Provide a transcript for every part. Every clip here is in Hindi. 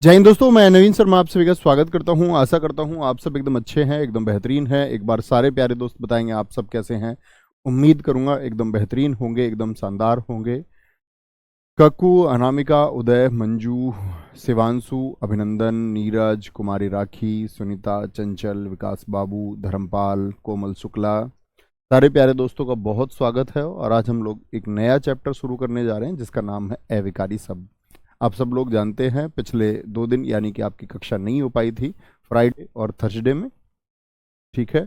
जय हिंद दोस्तों, मैं नवीन शर्मा आप सभी का स्वागत करता हूं। आशा करता हूं आप सब एकदम अच्छे हैं, एकदम बेहतरीन हैं। एक बार सारे प्यारे दोस्त बताएंगे आप सब कैसे हैं। उम्मीद करूंगा एकदम बेहतरीन होंगे, एकदम शानदार होंगे। ककू, अनामिका, उदय, मंजू, शिवांशु, अभिनंदन, नीरज, कुमारी राखी, सुनीता, चंचल, विकास बाबू, धर्मपाल, कोमल शुक्ला, सारे प्यारे दोस्तों का बहुत स्वागत है। और आज हम लोग एक नया चैप्टर शुरू करने जा रहे हैं जिसका नाम है अविकारी शब्द। आप सब लोग जानते हैं पिछले 2 दिन यानी कि आपकी कक्षा नहीं हो पाई थी, फ्राइडे और थर्सडे में। ठीक है,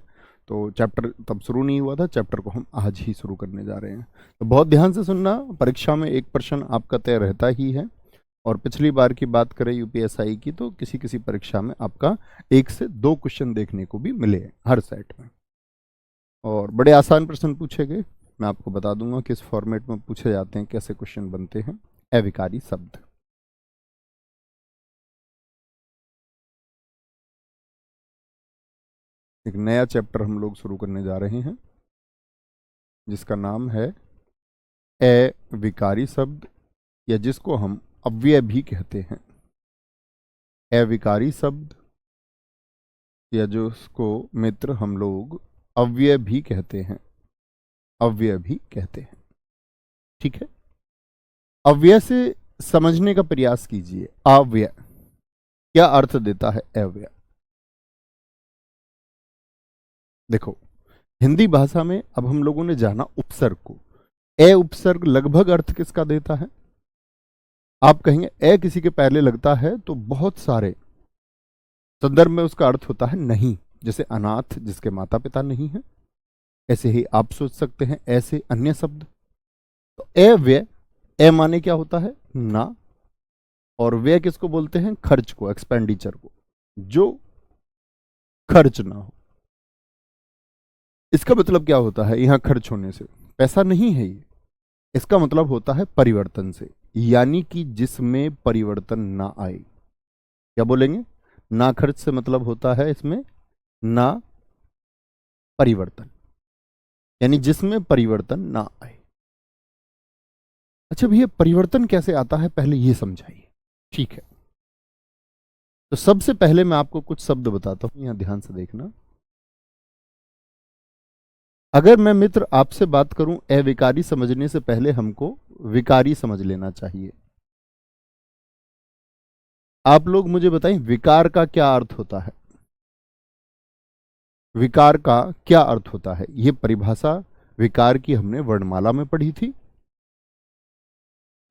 तो चैप्टर तब शुरू नहीं हुआ था, चैप्टर को हम आज ही शुरू करने जा रहे हैं। तो बहुत ध्यान से सुनना, परीक्षा में एक प्रश्न आपका तय रहता ही है। और पिछली बार की बात करें यूपीएसआई की, तो किसी किसी परीक्षा में आपका 1 से 2 क्वेश्चन देखने को भी मिले हर सेट में। और बड़े आसान प्रश्न पूछे गए। मैं आपको बता दूंगा किस फॉर्मेट में पूछे जाते हैं, कैसे क्वेश्चन बनते हैं। अविकारी शब्द एक नया चैप्टर हम लोग शुरू करने जा रहे हैं जिसका नाम है अविकारी शब्द, या जिसको हम अव्यय भी कहते हैं। अविकारी शब्द, या जो उसको मित्र हम लोग अव्यय भी कहते हैं, अव्यय भी कहते हैं। ठीक है, अव्यय से समझने का प्रयास कीजिए। अव्यय क्या अर्थ देता है? अव्यय देखो, हिंदी भाषा में अब हम लोगों ने जाना उपसर्ग को। ए उपसर्ग लगभग अर्थ किसका देता है? आप कहेंगे ए किसी के पहले लगता है तो बहुत सारे संदर्भ में उसका अर्थ होता है नहीं। जैसे अनाथ जिसके माता पिता नहीं है, ऐसे ही आप सोच सकते हैं ऐसे अन्य शब्द। तो ए व्यय, ए माने क्या होता है? ना। और व्यय किसको बोलते हैं? खर्च को, एक्सपेंडिचर को, जो खर्च ना हो। इसका मतलब क्या होता है? यहां खर्च होने से पैसा नहीं है ये। इसका मतलब होता है परिवर्तन से, यानी कि जिसमें परिवर्तन ना आए। क्या बोलेंगे? ना खर्च से मतलब होता है इसमें ना परिवर्तन, यानी जिसमें परिवर्तन ना आए। अच्छा भैया, परिवर्तन कैसे आता है पहले ये समझाइए। ठीक है, तो सबसे पहले मैं आपको कुछ शब्द बताता हूं, यहां ध्यान से देखना। अगर मैं मित्र आपसे बात करूं अविकारी समझने से पहले हमको विकारी समझ लेना चाहिए। आप लोग मुझे बताएं विकार का क्या अर्थ होता है? विकार का क्या अर्थ होता है? यह परिभाषा विकार की हमने वर्णमाला में पढ़ी थी।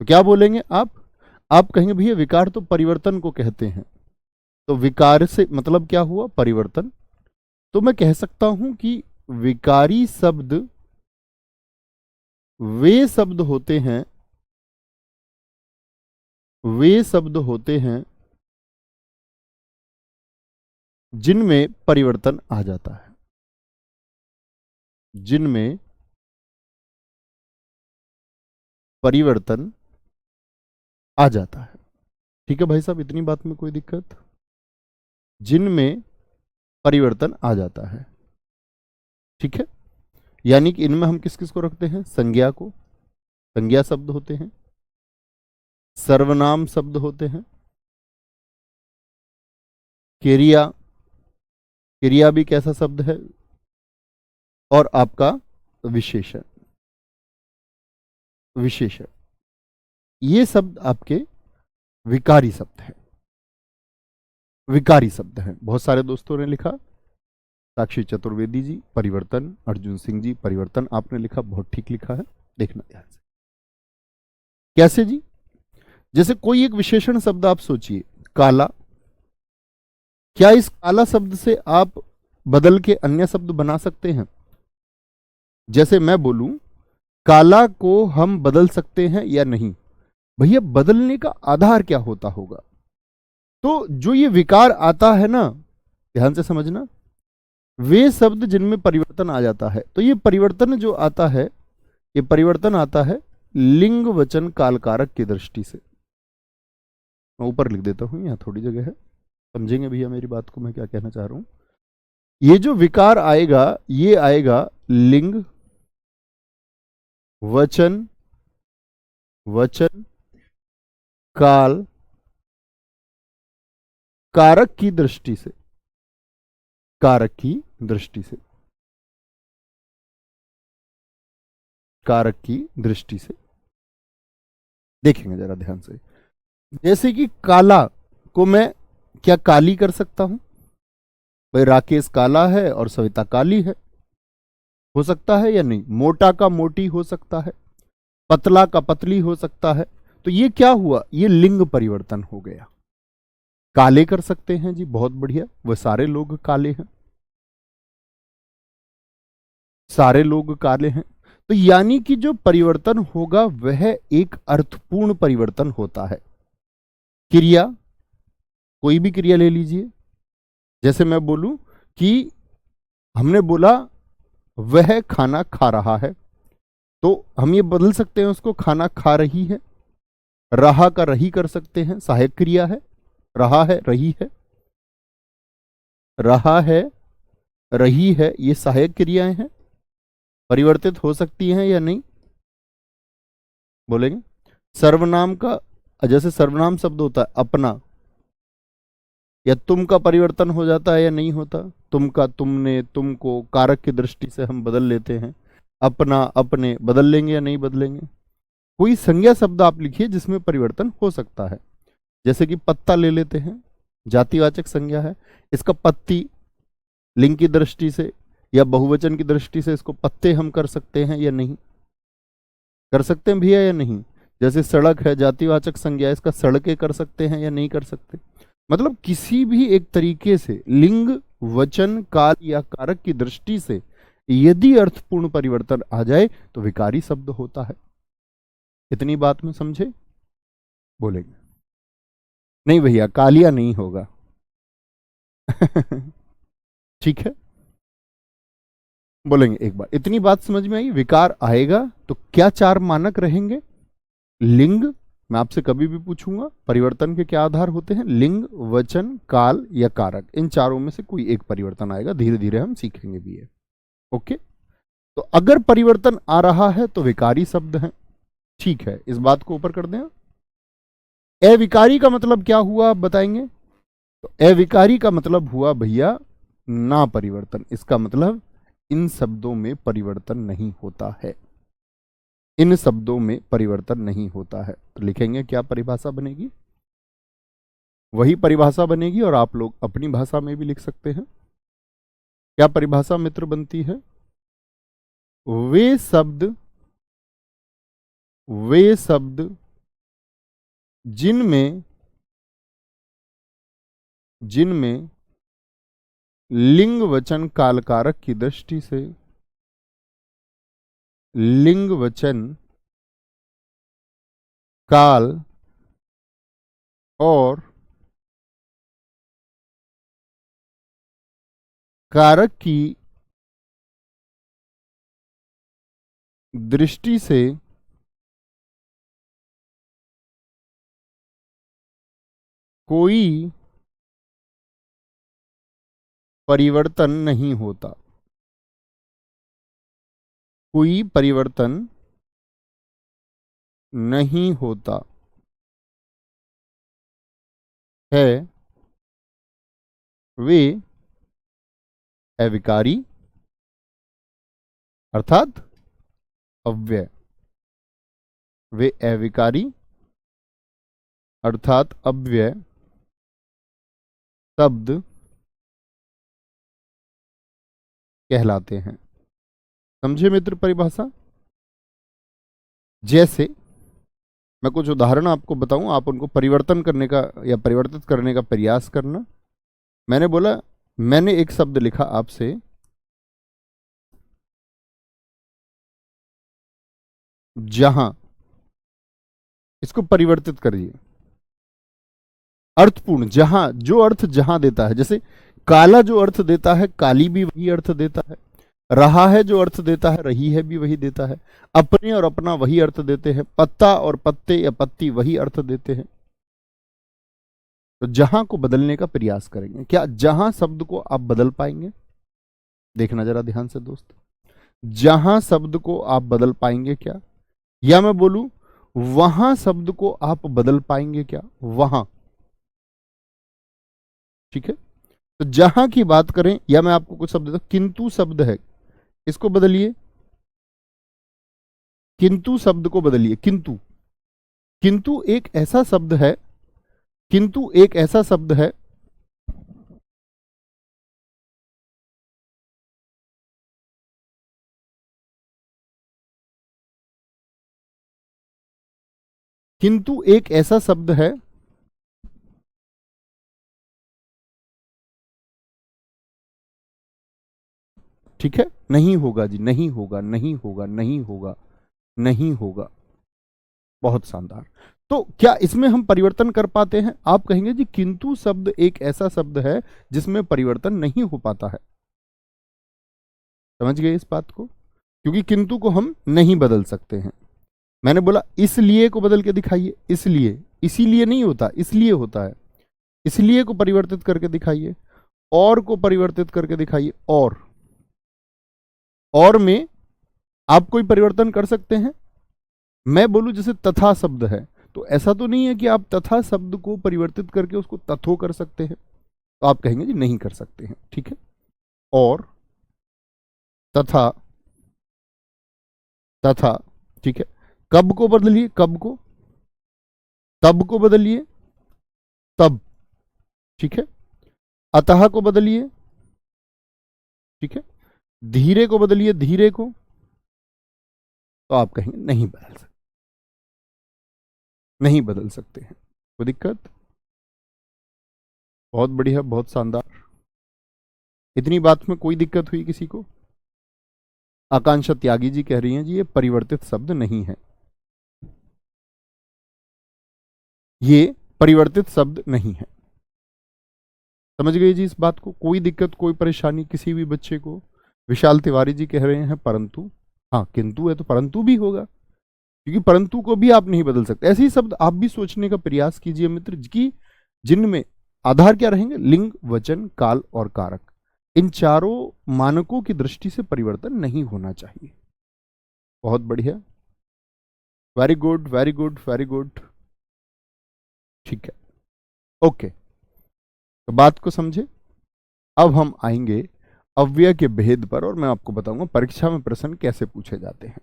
तो क्या बोलेंगे आप कहेंगे भैया विकार तो परिवर्तन को कहते हैं। तो विकार से मतलब क्या हुआ? परिवर्तन। तो मैं कह सकता हूं कि विकारी शब्द वे शब्द होते हैं, वे शब्द होते हैं जिनमें परिवर्तन आ जाता है, जिनमें परिवर्तन आ जाता है। ठीक है भाई साहब, इतनी बात में कोई दिक्कत? जिनमें परिवर्तन आ जाता है। ठीक है, यानी कि इनमें हम किस किस को रखते हैं? संज्ञा को, संज्ञा शब्द होते हैं, सर्वनाम शब्द होते हैं, क्रिया, क्रिया भी कैसा शब्द है, और आपका विशेषण, विशेषण। ये शब्द आपके विकारी शब्द हैं, विकारी शब्द हैं। बहुत सारे दोस्तों ने लिखा, साक्षी चतुर्वेदी जी परिवर्तन, अर्जुन सिंह जी परिवर्तन आपने लिखा, बहुत ठीक लिखा है। देखना ध्यान से। कैसे जी? जैसे कोई एक विशेषण शब्द आप सोचिए, काला। क्या इस काला शब्द से आप बदल के अन्य शब्द बना सकते हैं? जैसे मैं बोलूं काला को हम बदल सकते हैं या नहीं? भैया बदलने का आधार क्या होता होगा? तो जो ये विकार आता है ना, ध्यान से समझना, वे शब्द जिनमें परिवर्तन आ जाता है। तो ये परिवर्तन जो आता है, ये परिवर्तन आता है लिंग वचन कालकारक की दृष्टि से। मैं ऊपर लिख देता हूं, यहां थोड़ी जगह है, समझेंगे भैया मेरी बात को, मैं क्या कहना चाह रहा हूं। ये जो विकार आएगा, ये आएगा लिंग वचन, वचन काल कारक की दृष्टि से, कारक की दृष्टि से, कारक की दृष्टि से देखेंगे जरा ध्यान से। जैसे कि काला को मैं क्या काली कर सकता हूं? भाई राकेश काला है और सविता काली है, हो सकता है या नहीं? मोटा का मोटी हो सकता है, पतला का पतली हो सकता है। तो ये क्या हुआ? ये लिंग परिवर्तन हो गया। काले कर सकते हैं जी, बहुत बढ़िया, वह सारे लोग काले हैं, सारे लोग काले हैं। तो यानी कि जो परिवर्तन होगा वह एक अर्थपूर्ण परिवर्तन होता है। क्रिया, कोई भी क्रिया ले लीजिए, जैसे मैं बोलूं कि हमने बोला वह खाना खा रहा है, तो हम ये बदल सकते हैं उसको, खाना खा रही है। रहा का रही कर सकते हैं, सहायक क्रिया है। रहा है, रही है, रहा है, रही है, ये सहायक क्रियाएं हैं, परिवर्तित हो सकती हैं या नहीं? बोलेंगे। सर्वनाम का, जैसे सर्वनाम शब्द होता है अपना या तुम का परिवर्तन हो जाता है या नहीं होता? तुम का तुमने, तुमको, कारक की दृष्टि से हम बदल लेते हैं। अपना, अपने बदल लेंगे या नहीं बदलेंगे? कोई संज्ञा शब्द आप लिखिए जिसमें परिवर्तन हो सकता है, जैसे कि पत्ता ले लेते हैं, जातिवाचक संज्ञा है। इसका पत्ती लिंग की दृष्टि से या बहुवचन की दृष्टि से इसको पत्ते हम कर सकते हैं या नहीं? कर सकते हैं भैया या नहीं? जैसे सड़क है, जातिवाचक संज्ञा, इसका सड़कें कर सकते हैं या नहीं कर सकते? मतलब किसी भी एक तरीके से लिंग, वचन, काल या कारक की दृष्टि से यदि अर्थपूर्ण परिवर्तन आ जाए तो विकारी शब्द होता है। इतनी बात में समझे? बोलेंगे। नहीं भैया, कालिया नहीं होगा। ठीक है, बोलेंगे एक बार। इतनी बात समझ में आई? विकार आएगा तो क्या चार मानक रहेंगे? लिंग, मैं आपसे कभी भी पूछूंगा परिवर्तन के क्या आधार होते हैं, लिंग, वचन, काल या कारक, इन चारों में से कोई एक परिवर्तन आएगा। धीरे धीरे हम सीखेंगे भी है। ओके, तो अगर परिवर्तन आ रहा है तो विकारी शब्द है। ठीक है, इस बात को ऊपर कर दें। अविकारी का मतलब क्या हुआ आप बताएंगे? तो अविकारी का मतलब हुआ भैया ना परिवर्तन। इसका मतलब इन शब्दों में परिवर्तन नहीं होता है, इन शब्दों में परिवर्तन नहीं होता है। तो लिखेंगे क्या परिभाषा बनेगी? वही परिभाषा बनेगी और आप लोग अपनी भाषा में भी लिख सकते हैं। क्या परिभाषा मित्र बनती है? वे शब्द, वे शब्द जिनमें, जिनमें लिंग, वचन, काल, कारक की दृष्टि से, लिंग, वचन, काल और कारक की दृष्टि से कोई परिवर्तन नहीं होता, कोई परिवर्तन नहीं होता है, वे अविकारी अर्थात अव्यय, वे अविकारी अर्थात अव्यय शब्द कहलाते हैं। समझे मित्र परिभाषा? जैसे मैं कुछ उदाहरण आपको बताऊं, आप उनको परिवर्तन करने का या परिवर्तित करने का प्रयास करना। मैंने बोला, मैंने एक शब्द लिखा आपसे, जहां, इसको परिवर्तित करिए। अर्थपूर्ण, जहां, जो अर्थ जहां देता है, जैसे काला जो अर्थ देता है, काली भी वही अर्थ देता है। रहा है जो अर्थ देता है, रही है भी वही देता है। अपने और अपना वही अर्थ देते हैं। पत्ता और पत्ते या पत्ती वही अर्थ देते हैं। तो जहां को बदलने का प्रयास करेंगे। क्या जहां शब्द को आप बदल पाएंगे? देखना जरा ध्यान से दोस्त, जहां शब्द को आप बदल पाएंगे क्या? या मैं बोलूं वहां शब्द को आप बदल पाएंगे क्या? वहां, ठीक है। तो जहां की बात करें, या मैं आपको कुछ शब्द देता हूं, किंतु शब्द है, इसको बदलिए, किंतु शब्द को बदलिए। किंतु, किंतु एक ऐसा शब्द है, किंतु एक ऐसा शब्द है किंतु एक ऐसा शब्द है ठीक है, नहीं होगा जी, नहीं होगा, नहीं होगा, नहीं होगा, नहीं होगा। बहुत शानदार। तो क्या इसमें हम परिवर्तन कर पाते हैं? आप कहेंगे जी किंतु शब्द एक ऐसा शब्द है जिसमें परिवर्तन नहीं हो पाता है। समझ गए इस बात को? क्योंकि किंतु को हम नहीं बदल सकते हैं। मैंने बोला इसलिए को बदल के दिखाइए, इसलिए, इसीलिए नहीं होता, इसलिए होता है। इसलिए को परिवर्तित करके दिखाइए, और को परिवर्तित करके दिखाइए, और में आप कोई परिवर्तन कर सकते हैं? मैं बोलूं जैसे तथा शब्द है, तो ऐसा तो नहीं है कि आप तथा शब्द को परिवर्तित करके उसको तथो कर सकते हैं, तो आप कहेंगे जी नहीं कर सकते हैं। ठीक है, और तथा, तथा, ठीक है। कब को बदलिए, कब को, तब को बदलिए, तब, ठीक है। अतः को बदलिए, ठीक है। धीरे को बदलिए, धीरे को, तो आप कहेंगे नहीं बदल सकते, नहीं बदल सकते हैं। कोई दिक्कत? बहुत बढ़िया, बहुत शानदार। इतनी बात में कोई दिक्कत हुई किसी को? आकांक्षा त्यागी जी कह रही हैं जी ये परिवर्तित शब्द नहीं है, ये परिवर्तित शब्द नहीं है। समझ गए जी इस बात को? कोई दिक्कत, कोई परेशानी किसी भी बच्चे को? विशाल तिवारी जी कह रहे हैं परंतु, हाँ किंतु है तो परंतु भी होगा, क्योंकि परंतु को भी आप नहीं बदल सकते। ऐसे ही शब्द आप भी सोचने का प्रयास कीजिए मित्र, कि जिनमें आधार क्या रहेंगे? लिंग, वचन, काल और कारक। इन चारों मानकों की दृष्टि से परिवर्तन नहीं होना चाहिए। बहुत बढ़िया, very good, very good, very good. ठीक है, ओके। तो बात को समझे। अब हम आएंगे अव्यय के भेद पर, और मैं आपको बताऊंगा परीक्षा में प्रश्न कैसे पूछे जाते हैं।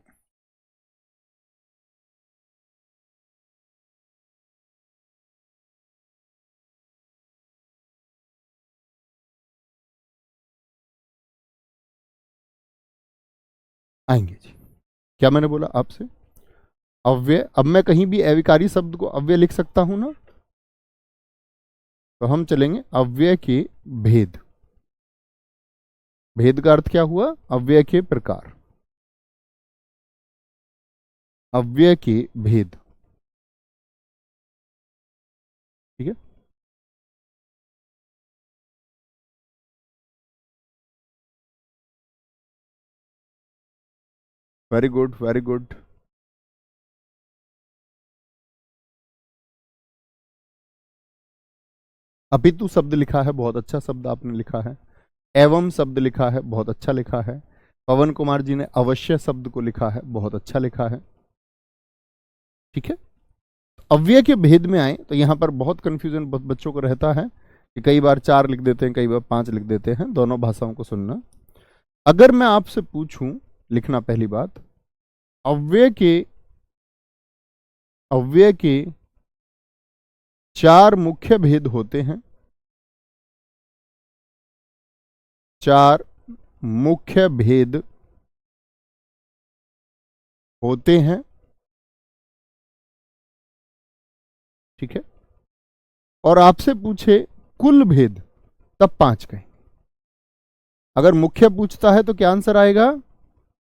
आएंगे जी। क्या मैंने बोला आपसे? अव्यय, अब मैं कहीं भी अविकारी शब्द को अव्यय लिख सकता हूं ना, तो हम चलेंगे अव्यय के भेद। भेद का अर्थ क्या हुआ? अव्यय के प्रकार, अव्यय के भेद। ठीक है, वेरी गुड, वेरी गुड। अपितु शब्द लिखा है, बहुत अच्छा शब्द आपने लिखा है। एवं शब्द लिखा है, बहुत अच्छा लिखा है। पवन कुमार जी ने अवश्य शब्द को लिखा है, बहुत अच्छा लिखा है। ठीक है, अव्यय के भेद में आए तो यहां पर बहुत कंफ्यूजन बच्चों को रहता है कि कई बार 4 लिख देते हैं, कई बार 5 लिख देते हैं। दोनों भाषाओं को सुनना। अगर मैं आपसे पूछूं, लिखना पहली बात, अव्यय के, अव्यय के 4 मुख्य भेद होते हैं, 4 मुख्य भेद होते हैं। ठीक है, और आपसे पूछे कुल भेद, तब 5 कहें। अगर मुख्य पूछता है तो क्या आंसर आएगा?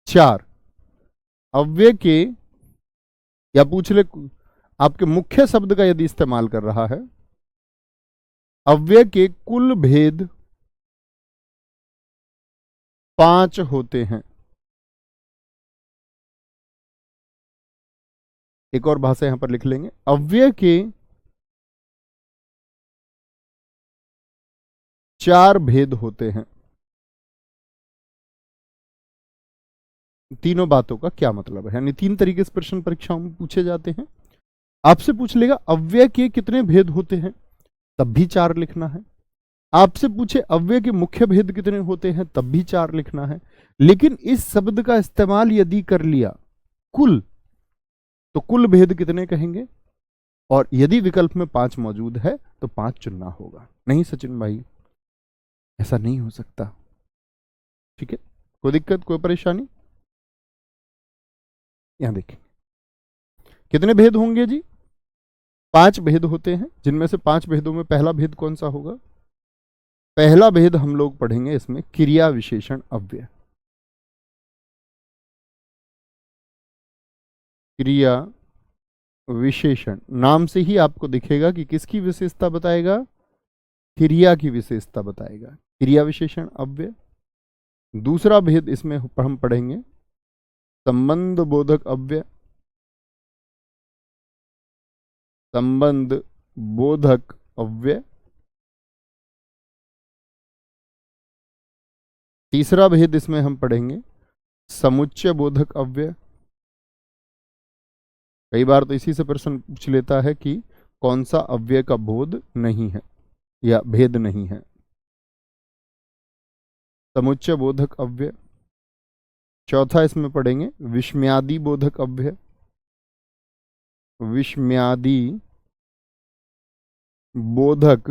4। अव्यय के, या पूछ ले आपके मुख्य शब्द का यदि इस्तेमाल कर रहा है, अव्यय के कुल भेद 5 होते हैं। एक और भाषा यहां पर लिख लेंगे, अव्यय के 4 भेद होते हैं। तीनों बातों का क्या मतलब है? यानी 3 तरीके से प्रश्न परीक्षाओं में पूछे जाते हैं। आपसे पूछ लेगा अव्यय के कितने भेद होते हैं, तब भी 4 लिखना है। आपसे पूछे अव्यय के मुख्य भेद कितने होते हैं, तब भी 4 लिखना है। लेकिन इस शब्द का इस्तेमाल यदि कर लिया कुल, तो कुल भेद कितने कहेंगे, और यदि विकल्प में 5 मौजूद है तो 5 चुनना होगा। नहीं सचिन भाई, ऐसा नहीं हो सकता। ठीक है, कोई दिक्कत, कोई परेशानी? यहां देखें कितने भेद होंगे जी, 5 भेद होते हैं, जिनमें से 5 भेदों में पहला भेद कौन सा होगा? पहला भेद हम लोग पढ़ेंगे इसमें क्रिया विशेषण अव्यय। क्रिया विशेषण नाम से ही आपको दिखेगा कि किसकी विशेषता बताएगा, क्रिया की विशेषता बताएगा, क्रिया विशेषण अव्यय। दूसरा भेद इसमें हम पढ़ेंगे संबंध बोधक अव्यय। संबंध बोधक अव्यय। तीसरा भेद इसमें हम पढ़ेंगे समुच्चय बोधक अव्यय। कई बार तो इसी से प्रश्न पूछ लेता है कि कौन सा अव्यय का बोध नहीं है या भेद नहीं है। समुच्चय बोधक अव्यय। चौथा इसमें पढ़ेंगे विस्मयादि बोधक अव्यय। विस्मयादि बोधक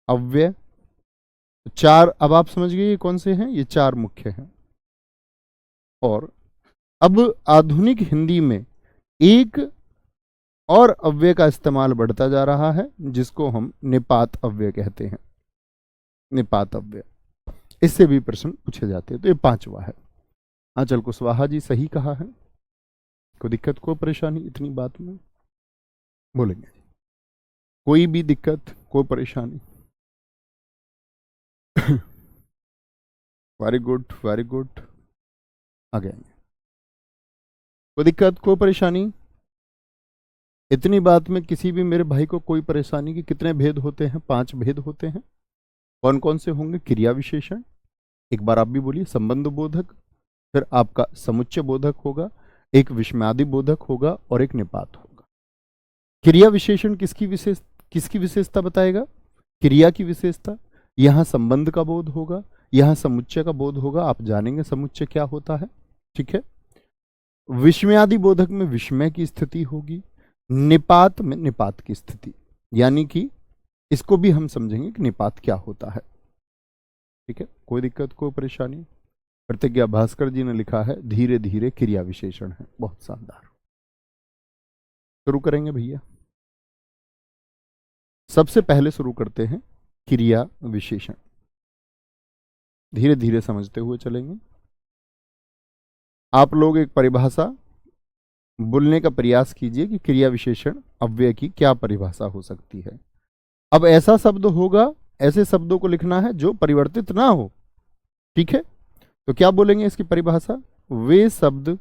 अव्यय। 4 अब आप समझ गए ये कौन से हैं, ये 4 मुख्य हैं। और अब आधुनिक हिंदी में एक और अव्यय का इस्तेमाल बढ़ता जा रहा है, जिसको हम निपात अव्यय कहते हैं। निपात अव्यय, इससे भी प्रश्न पूछे जाते हैं। तो ये 5वां है। आंचल कुशवाहा जी सही कहा है, कोई दिक्कत, कोई परेशानी इतनी बात में? बोलेंगे कोई भी दिक्कत, कोई परेशानी? Very good, very good. आगे आएंगे, कोई दिक्कत, कोई परेशानी? इतनी बात में किसी भी मेरे भाई को कोई परेशानी? कि कितने भेद होते हैं? 5 भेद होते हैं। कौन कौन से होंगे? क्रिया विशेषण, एक बार आप भी बोलिए, संबंध बोधक, फिर आपका समुच्चय बोधक होगा, एक विस्मयादि बोधक होगा, और एक निपात होगा। क्रिया विशेषण किसकी विशेषता बताएगा? क्रिया की विशेषता। यहां संबंध का बोध होगा, यहां समुच्चय का बोध होगा। आप जानेंगे समुच्चय क्या होता है। ठीक है। विस्मयादि बोधक में विस्मय की स्थिति होगी, निपात में निपात की स्थिति। यानी कि इसको भी हम समझेंगे कि निपात क्या होता है। ठीक है, कोई दिक्कत, कोई परेशानी? प्रतिज्ञा भास्कर जी ने लिखा है धीरे धीरे क्रिया विशेषण है। बहुत शानदार, शुरू करेंगे भैया। सबसे पहले शुरू करते हैं क्रिया विशेषण, धीरे धीरे समझते हुए चलेंगे। आप लोग एक परिभाषा बोलने का प्रयास कीजिए कि क्रिया विशेषण अव्यय की क्या परिभाषा हो सकती है। अब ऐसा शब्द होगा, ऐसे शब्दों को लिखना है जो परिवर्तित ना हो। ठीक है, तो क्या बोलेंगे इसकी परिभाषा? वे शब्द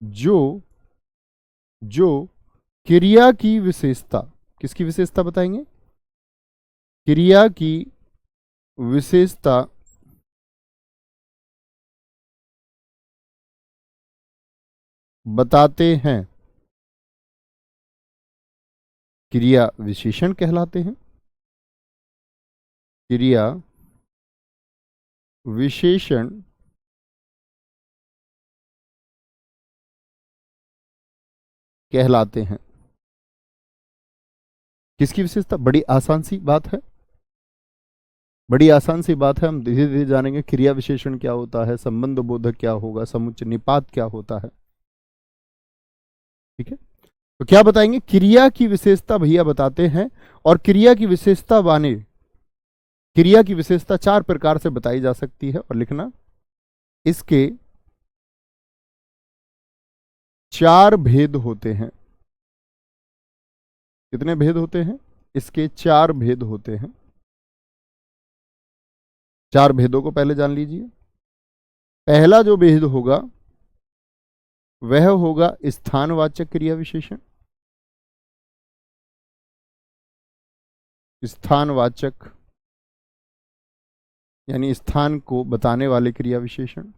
जो क्रिया की विशेषता, किसकी विशेषता बताएंगे? क्रिया की विशेषता बताते हैं, क्रिया विशेषण कहलाते हैं। क्रिया विशेषण कहलाते हैं। किसकी विशेषता? बड़ी आसान सी बात है, बड़ी आसान सी बात है। हम धीरे धीरे जानेंगे क्रिया विशेषण क्या होता है, संबंध बोधक क्या होगा, समुच्चय निपात क्या होता है। ठीक है, तो क्या बताएंगे? क्रिया की विशेषता भैया बताते हैं। और क्रिया की विशेषता बाने, क्रिया की विशेषता 4 प्रकार से बताई जा सकती है। और लिखना, इसके 4 भेद होते हैं। कितने भेद होते हैं? इसके 4 भेद होते हैं। 4 भेदों को पहले जान लीजिए। पहला जो भेद होगा वह होगा स्थानवाचक क्रिया विशेषण। स्थानवाचक यानी स्थान को बताने वाले क्रिया विशेषण।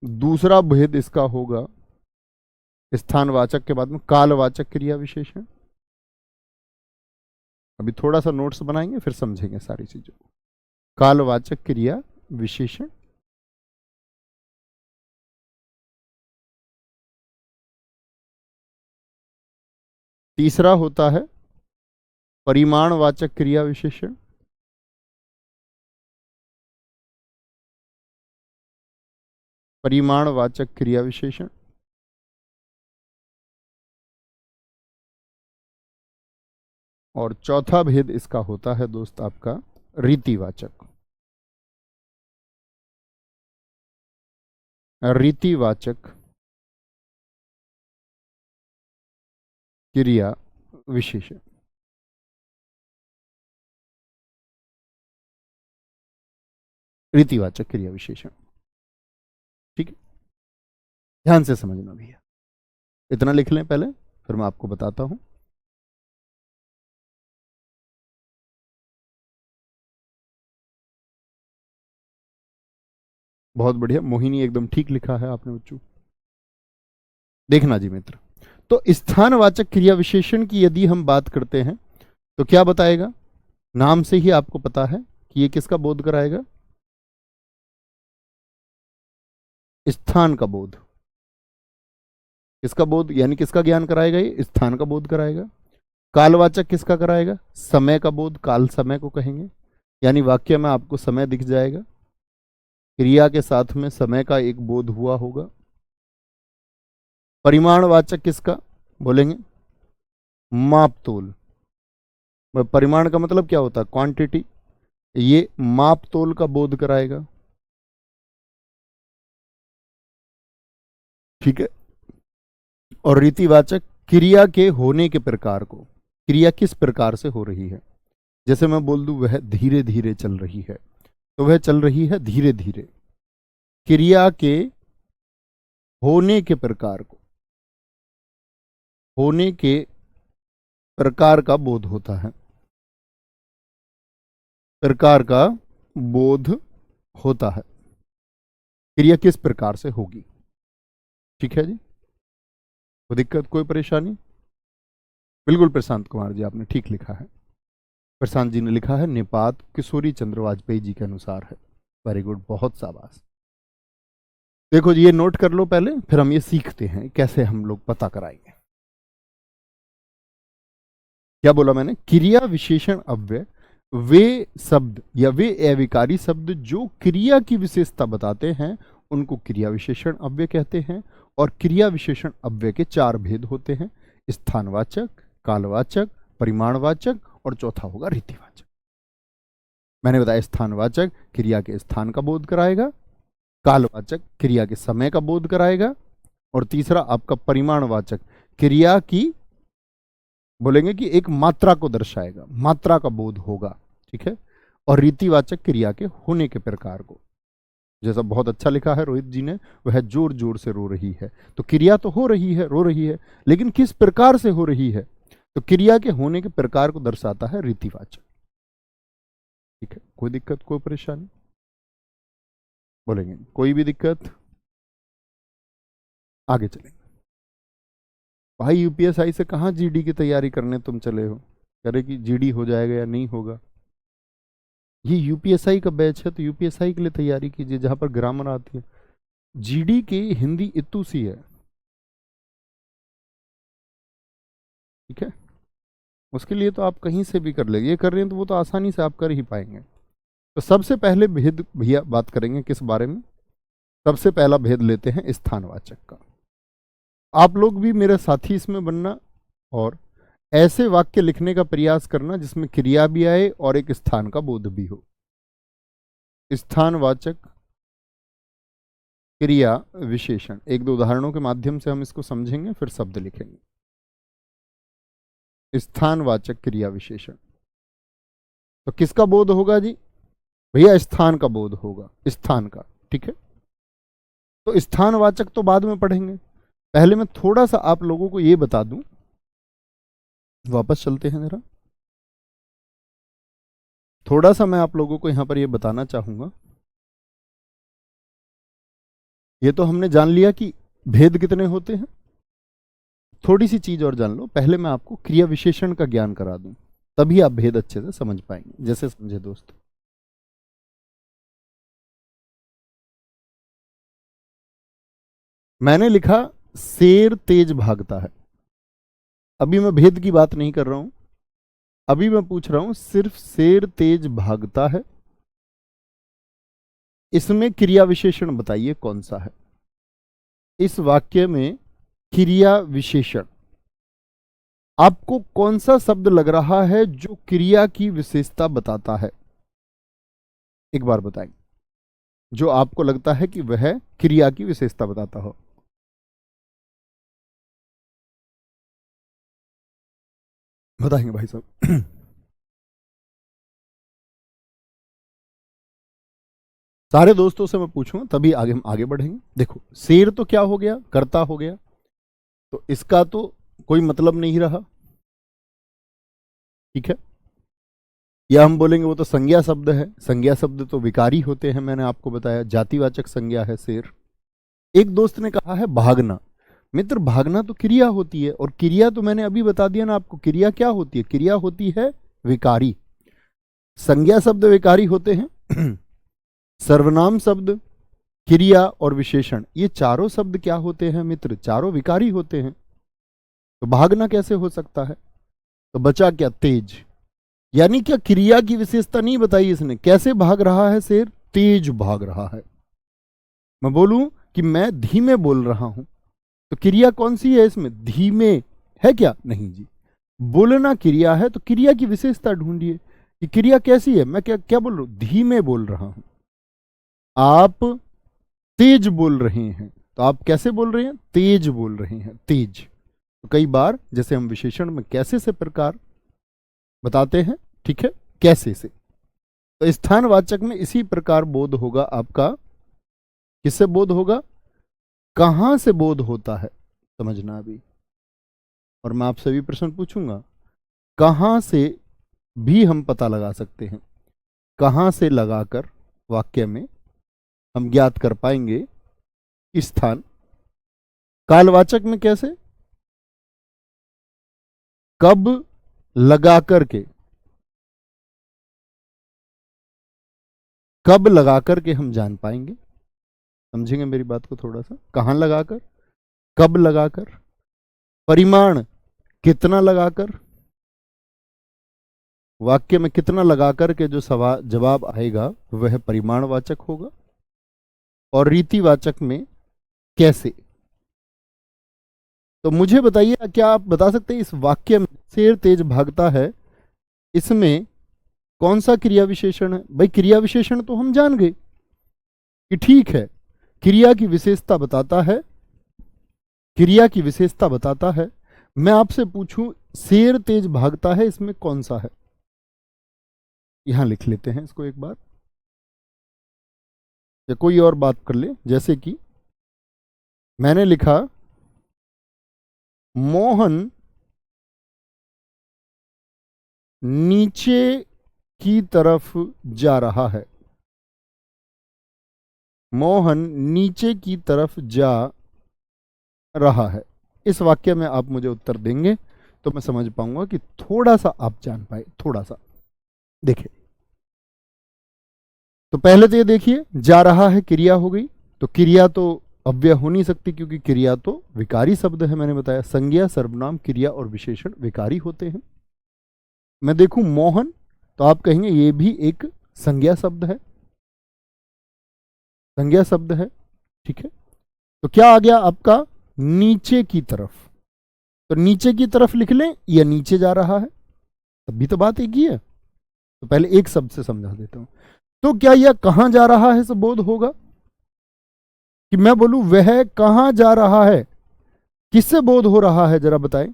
दूसरा भेद इसका होगा स्थानवाचक के बाद में कालवाचक क्रिया विशेषण। अभी थोड़ा सा नोट्स बनाएंगे फिर समझेंगे सारी चीजों को। कालवाचक क्रिया विशेषण, तीसरा होता है परिमाणवाचक क्रिया विशेषण, परिमाणवाचक क्रिया विशेषण, और चौथा भेद इसका होता है दोस्त आपका रीतिवाचक। रीतिवाचक क्रिया विशेषण। रीतिवाचक क्रिया विशेषण, ठीक है, ध्यान से समझना भैया। इतना लिख लें पहले, फिर मैं आपको बताता हूं। बहुत बढ़िया, मोहिनी एकदम ठीक लिखा है आपने बच्चों। देखना जी मित्र, तो स्थानवाचक क्रिया विशेषण की यदि हम बात करते हैं तो क्या बताएगा? नाम से ही आपको पता है कि ये किसका बोध कराएगा? स्थान का बोध। किसका बोध, यानी किसका ज्ञान कराएगा? ये स्थान का बोध कराएगा। कालवाचक किसका कराएगा? समय का बोध, काल समय को कहेंगे, यानी वाक्य में आपको समय दिख जाएगा, क्रिया के साथ में समय का एक बोध हुआ होगा। परिमाणवाचक किसका बोलेंगे? माप तोल। परिमाण का मतलब क्या होता है? क्वांटिटी। ये माप तोल का बोध कराएगा, ठीक है। और रीतिवाचक क्रिया के होने के प्रकार को, क्रिया किस प्रकार से हो रही है। जैसे मैं बोल दूं वह धीरे धीरे चल रही है, तो वह चल रही है धीरे धीरे। क्रिया के होने के प्रकार को, होने के प्रकार का बोध होता है, प्रकार का बोध होता है, क्रिया किस प्रकार से होगी, ठीक है जी। कोई दिक्कत, कोई परेशानी? बिल्कुल प्रशांत कुमार जी आपने ठीक लिखा है। प्रशांत जी ने लिखा है निपात किशोरी चंद्र वाजपेयी जी के अनुसार है। वेरी गुड, बहुत शाबाश। देखो जी, ये नोट कर लो पहले, फिर हम ये सीखते हैं कैसे हम लोग पता कराएंगे। क्या बोला मैंने? क्रिया विशेषण अव्यय वे शब्द या वे अविकारी शब्द जो क्रिया की विशेषता बताते हैं उनको क्रिया विशेषण अव्यय कहते हैं। और क्रिया विशेषण अव्यय के चार भेद होते हैं: स्थानवाचक, कालवाचक, परिमाणवाचक, और चौथा होगा रीतिवाचक। मैंने बताया स्थानवाचक क्रिया के स्थान का बोध कराएगा, कालवाचक क्रिया के समय का बोध कराएगा, और तीसरा आपका परिमाणवाचक क्रिया की बोलेंगे कि एक मात्रा को दर्शाएगा, मात्रा का बोध होगा, ठीक है। और रीतिवाचक क्रिया के होने के प्रकार को, जैसा बहुत अच्छा लिखा है रोहित जी ने, वह जोर जोर से रो रही है, तो क्रिया तो हो रही है, रो रही है, लेकिन किस प्रकार से हो रही है, तो क्रिया के होने के प्रकार को दर्शाता है रीतिवाचक, ठीक है। कोई दिक्कत, कोई परेशानी? बोलेंगे कोई भी दिक्कत? आगे चलेंगे। भाई यूपीएसआई से कहाँ जीडी की तैयारी करने तुम चले हो? कह रहे कि जीडी हो जाएगा या नहीं होगा। ये यूपीएसआई का बैच है, तो यूपीएसआई के लिए तैयारी कीजिए जहां पर ग्रामर आती है। जीडी की हिंदी इतू सी है, ठीक है। उसके लिए तो आप कहीं से भी कर ले, ये कर रहे हैं तो वो तो आसानी से आप कर ही पाएंगे। तो सबसे पहले भेद भैया बात करेंगे किस बारे में? सबसे पहला भेद लेते हैं स्थानवाचक का। आप लोग भी मेरे साथी इसमें बनना और ऐसे वाक्य लिखने का प्रयास करना जिसमें क्रिया भी आए और एक स्थान का बोध भी हो। स्थानवाचक क्रिया विशेषण, एक दो उदाहरणों के माध्यम से हम इसको समझेंगे, फिर शब्द लिखेंगे। स्थानवाचक क्रिया विशेषण, तो किसका बोध होगा जी? भैया स्थान का बोध होगा, स्थान का, ठीक है। तो स्थानवाचक तो बाद में पढ़ेंगे, पहले मैं थोड़ा सा आप लोगों को ये बता दूं। वापस चलते हैं जरा, थोड़ा सा मैं आप लोगों को यहां पर ये बताना चाहूंगा ये तो हमने जान लिया कि भेद कितने होते हैं। थोड़ी सी चीज और जान लो, पहले मैं आपको क्रिया विशेषण का ज्ञान करा दूं, तभी आप भेद अच्छे से समझ पाएंगे। जैसे समझे दोस्त, मैंने लिखा शेर तेज भागता है। अभी मैं भेद की बात नहीं कर रहा हूं, अभी मैं पूछ रहा हूं सिर्फ शेर तेज भागता है, इसमें क्रिया विशेषण बताइए कौन सा है। इस वाक्य में क्रिया विशेषण आपको कौन सा शब्द लग रहा है जो क्रिया की विशेषता बताता है? एक बार बताएं, जो आपको लगता है कि वह क्रिया की विशेषता बताता हो। बताएंगे भाई साहब? सारे दोस्तों से मैं पूछूंगा तभी आगे हम आगे बढ़ेंगे। देखो, शेर तो क्या हो गया, कर्ता हो गया, तो इसका तो कोई मतलब नहीं रहा, ठीक है। या हम बोलेंगे वो तो संज्ञा शब्द है, संज्ञा शब्द तो विकारी होते हैं, मैंने आपको बताया जातिवाचक संज्ञा है शेर। एक दोस्त ने कहा है भागना। मित्र, भागना तो क्रिया होती है, और क्रिया तो मैंने अभी बता दिया ना आपको, क्रिया क्या होती है? क्रिया होती है विकारी। संज्ञा शब्द विकारी होते हैं सर्वनाम शब्द, क्रिया और विशेषण, ये चारों शब्द क्या होते हैं मित्र? चारों विकारी होते हैं। तो भागना कैसे हो सकता है? तो बचा क्या? तेज। यानी क्या क्रिया की विशेषता नहीं बताई इसने। कैसे भाग रहा है शेर? तेज भाग रहा है। मैं बोलूं कि मैं धीमे बोल रहा हूं, तो क्रिया कौन सी है इसमें? धीमे है क्या? नहीं जी, बोलना क्रिया है, तो क्रिया की विशेषता ढूंढिए कि क्रिया कैसी है। मैं क्या क्या बोल रहा हूं? धीमे बोल रहा हूं। आप तेज बोल रहे हैं, तो आप कैसे बोल रहे हैं? तेज बोल रहे हैं, तेज। तो कई बार जैसे हम विशेषण में कैसे से प्रकार बताते हैं, ठीक है, कैसे से, तो स्थानवाचक में इसी प्रकार बोध होगा आपका। किससे बोध होगा? कहां से बोध होता है, समझना अभी। और मैं आपसे भी प्रश्न पूछूंगा, कहां से भी हम पता लगा सकते हैं। कहां से लगाकर वाक्य में हम ज्ञात कर पाएंगे स्थान। कालवाचक में कैसे? कब लगा करके, कब लगा करके हम जान पाएंगे। समझेंगे मेरी बात को थोड़ा सा? कहां लगाकर, कब लगाकर, परिमाण कितना लगाकर, वाक्य में कितना लगाकर के जो सवाल जवाब आएगा वह परिमाणवाचक होगा। और रीतिवाचक में कैसे। तो मुझे बताइए, क्या आप बता सकते हैं इस वाक्य में शेर तेज भागता है, इसमें कौन सा क्रिया विशेषण है? भाई क्रिया विशेषण तो हम जान गए कि ठीक है, क्रिया की विशेषता बताता है, क्रिया की विशेषता बताता है। मैं आपसे पूछूं शेर तेज भागता है, इसमें कौन सा है? यहां लिख लेते हैं इसको एक बार, या कोई और बात कर ले। जैसे कि मैंने लिखा मोहन नीचे की तरफ जा रहा है। मोहन नीचे की तरफ जा रहा है। इस वाक्य में आप मुझे उत्तर देंगे तो मैं समझ पाऊंगा कि थोड़ा सा आप जान पाए, थोड़ा सा। देखिए, तो पहले तो ये देखिए, जा रहा है क्रिया हो गई, तो क्रिया तो अव्यय हो नहीं सकती क्योंकि क्रिया तो विकारी शब्द है। मैंने बताया संज्ञा, सर्वनाम, क्रिया और विशेषण विकारी होते हैं। मैं देखूं मोहन, तो आप कहेंगे ये भी एक संज्ञा शब्द है, संज्ञा शब्द है, ठीक है। तो क्या आ गया आपका? नीचे की तरफ। तो नीचे की तरफ लिख लें या नीचे जा रहा है, तब भी तो बात एक ही है। तो पहले एक शब्द से समझा देता हूं। तो क्या यह कहां जा रहा है से बोध होगा? कि मैं बोलूं वह कहां जा रहा है, किससे बोध हो रहा है जरा बताएं?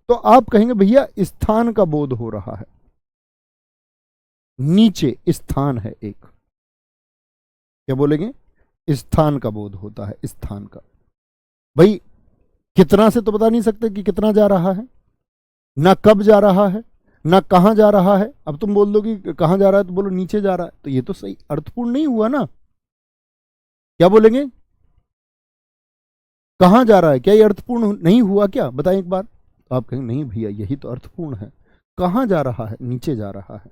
तो आप कहेंगे भैया स्थान का बोध हो रहा है। नीचे स्थान है एक, क्या बोलेंगे? स्थान का बोध होता है, स्थान का। भाई कितना से तो बता नहीं सकते कि कितना जा रहा है, ना कब जा रहा है, ना कहां जा रहा है। अब तुम बोल दो कि कहां जा रहा है तो बोलो नीचे जा रहा है, तो ये तो सही अर्थपूर्ण नहीं हुआ ना। क्या बोलेंगे? कहां जा रहा है? क्या ये अर्थपूर्ण नहीं हुआ क्या? बताएं एक बार। तो आप कहेंगे नहीं भैया यही तो अर्थपूर्ण है। कहां जा रहा है? नीचे जा रहा है।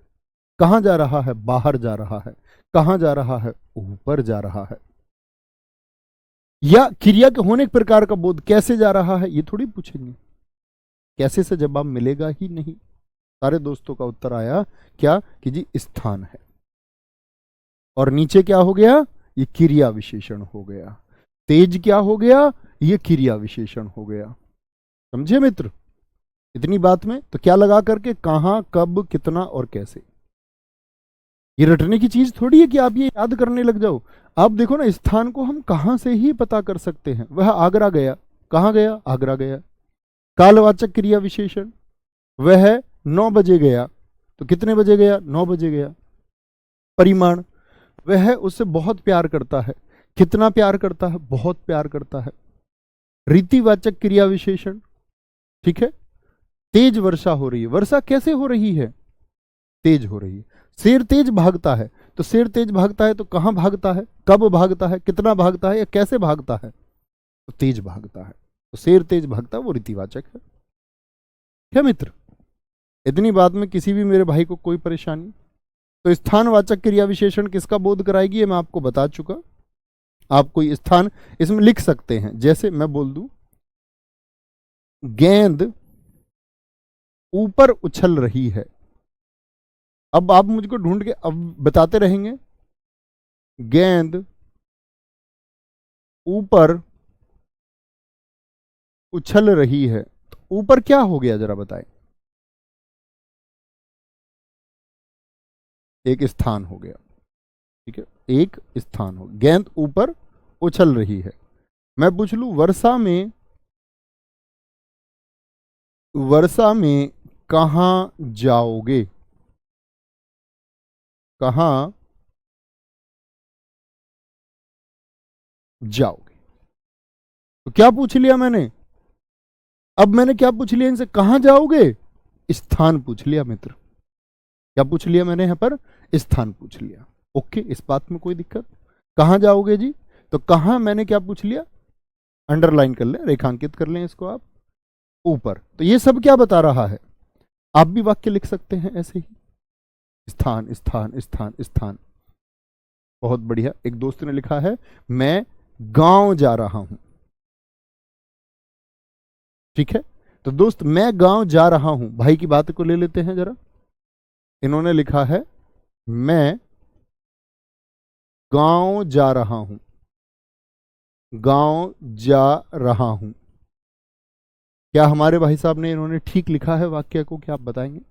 कहां जा रहा है? बाहर जा रहा है। कहां जा रहा है? ऊपर जा रहा है। या क्रिया के होने के प्रकार का बोध कैसे जा रहा है, ये थोड़ी पूछेंगे। कैसे से जवाब मिलेगा ही नहीं। सारे दोस्तों का उत्तर आया क्या कि जी स्थान है। और नीचे क्या हो गया? ये क्रिया विशेषण हो गया। तेज क्या हो गया? ये क्रिया विशेषण हो गया। समझे मित्र? इतनी बात में तो क्या लगा करके कहां, कब, कितना और कैसे। ये रटने की चीज थोड़ी है कि आप ये याद करने लग जाओ। आप देखो ना, स्थान को हम कहां से ही पता कर सकते हैं। वह आगरा गया। कहां गया? आगरा गया। कालवाचक क्रिया विशेषण, वह 9 बजे गया। तो कितने बजे गया? 9 बजे गया। परिमाण, वह उससे बहुत प्यार करता है। कितना प्यार करता है? बहुत प्यार करता है। रीतिवाचक क्रिया विशेषण, ठीक है। तेज वर्षा हो रही है। वर्षा कैसे हो रही है? तेज हो रही है। शेर तेज भागता है। तो शेर तेज भागता है तो कहां भागता है, कब भागता है, कितना भागता है या कैसे भागता है? तो तेज भागता है। तो शेर तेज भागता है, वो रीतिवाचक है। क्या मित्र? इतनी बात में किसी भी मेरे भाई को कोई परेशानी? तो स्थानवाचक क्रिया विशेषण किसका बोध कराएगी, ये मैं आपको बता चुका। आप कोई स्थान इसमें लिख सकते हैं। जैसे मैं बोल दूं गेंद ऊपर उछल रही है। अब आप मुझको ढूंढ के अब बताते रहेंगे गेंद ऊपर उछल रही है। तो ऊपर क्या हो गया जरा बताएं? एक स्थान हो गया। ठीक है, एक स्थान हो। गेंद ऊपर उछल रही है। मैं पूछ लूं वर्षा में कहां जाओगे? कहां जाओगे? तो क्या पूछ लिया मैंने? अब मैंने क्या पूछ लिया इनसे? कहां जाओगे? स्थान पूछ लिया मित्र। क्या पूछ लिया मैंने यहां पर? स्थान पूछ लिया। ओके, इस बात में कोई दिक्कत? कहां जाओगे जी? तो कहां मैंने क्या पूछ लिया? अंडरलाइन कर ले, रेखांकित कर लें इसको आप। ऊपर। तो ये सब क्या बता रहा है? आप भी वाक्य लिख सकते हैं ऐसे ही। स्थान स्थान स्थान स्थान। बहुत बढ़िया। एक दोस्त ने लिखा है मैं गांव जा रहा हूं। ठीक है, तो दोस्त मैं गांव जा रहा हूं, भाई की बात को ले लेते हैं जरा। इन्होंने लिखा है मैं गांव जा रहा हूं। गांव जा रहा हूं। क्या हमारे भाई साहब ने इन्होंने ठीक लिखा है वाक्य को? क्या आप बताएंगे?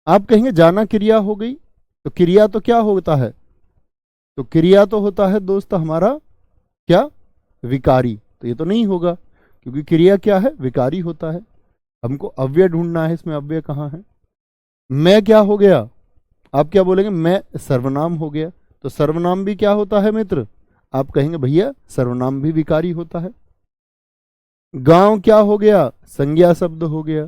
आप कहेंगे जाना क्रिया हो गई। तो क्रिया तो क्या होता है? तो क्रिया तो होता है दोस्त हमारा क्या? विकारी। तो ये तो नहीं होगा, क्योंकि क्रिया क्या है? विकारी होता है। हमको अव्यय ढूंढना है, इसमें अव्यय कहां है? मैं क्या हो गया? आप क्या बोलेंगे? मैं सर्वनाम हो गया। तो सर्वनाम भी क्या होता है मित्र? आप कहेंगे भैया सर्वनाम भी विकारी होता है। गांव क्या हो गया? संज्ञा शब्द हो गया।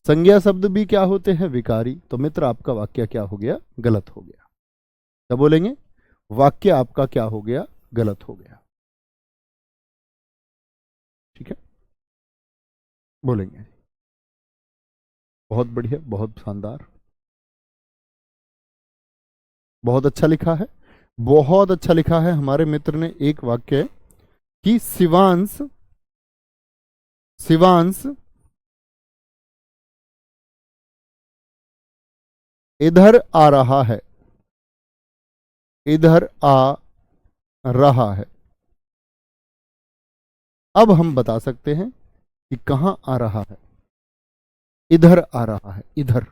संज्ञा शब्द भी क्या होते हैं? विकारी। तो मित्र आपका वाक्य क्या हो गया? गलत हो गया। क्या बोलेंगे? वाक्य आपका क्या हो गया? गलत हो गया। ठीक है, बोलेंगे। बहुत बढ़िया, बहुत शानदार, बहुत अच्छा लिखा है। बहुत अच्छा लिखा है हमारे मित्र ने एक वाक्य कि शिवांश शिवांश इधर आ रहा है। इधर आ रहा है। अब हम बता सकते हैं कि कहां आ रहा है। इधर आ रहा है। इधर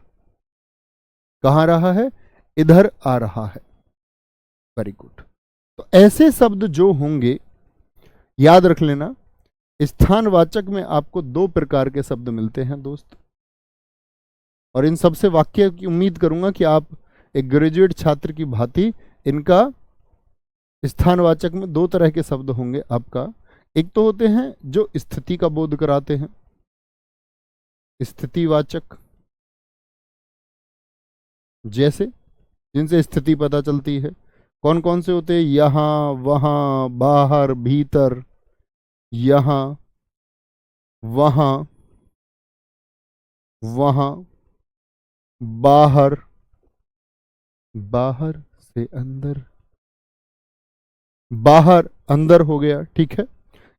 कहां रहा है? इधर आ रहा है। Very good. तो ऐसे शब्द जो होंगे याद रख लेना। स्थानवाचक में आपको 2 प्रकार के शब्द मिलते हैं दोस्त, और इन सबसे वाक्य की उम्मीद करूंगा कि आप एक ग्रेजुएट छात्र की भांति इनका स्थानवाचक में 2 तरह के शब्द होंगे आपका। एक तो होते हैं जो स्थिति का बोध कराते हैं, स्थितिवाचक, जैसे जिनसे स्थिति पता चलती है। कौन कौन से होते हैं? यहां, वहां, बाहर, भीतर, यहां, वहां, वहां, बाहर, बाहर से अंदर, बाहर अंदर हो गया, ठीक है।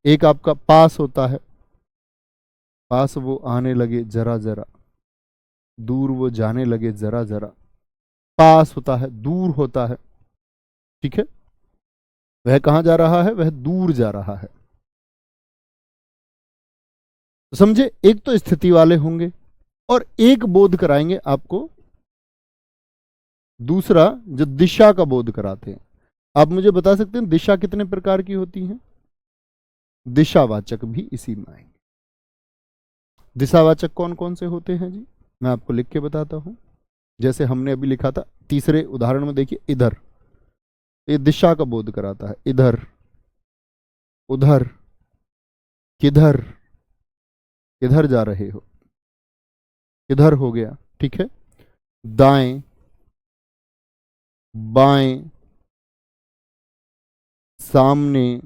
एक आपका पास होता है, पास वो आने लगे जरा जरा, दूर वो जाने लगे जरा जरा। पास होता है, दूर होता है, ठीक है। वह कहां जा रहा है? वह दूर जा रहा है। तो समझे, एक तो स्थिति वाले होंगे और एक बोध कराएंगे आपको, दूसरा जो दिशा का बोध कराते हैं। आप मुझे बता सकते हैं दिशा कितने प्रकार की होती हैं? दिशावाचक भी इसी में आएंगे। दिशावाचक कौन कौन से होते हैं जी? मैं आपको लिख के बताता हूं। जैसे हमने अभी लिखा था तीसरे उदाहरण में, देखिए इधर, ये दिशा का बोध कराता है। इधर, उधर, किधर, किधर जा रहे हो, किधर हो गया, ठीक है। दाएं, बाएं, सामने,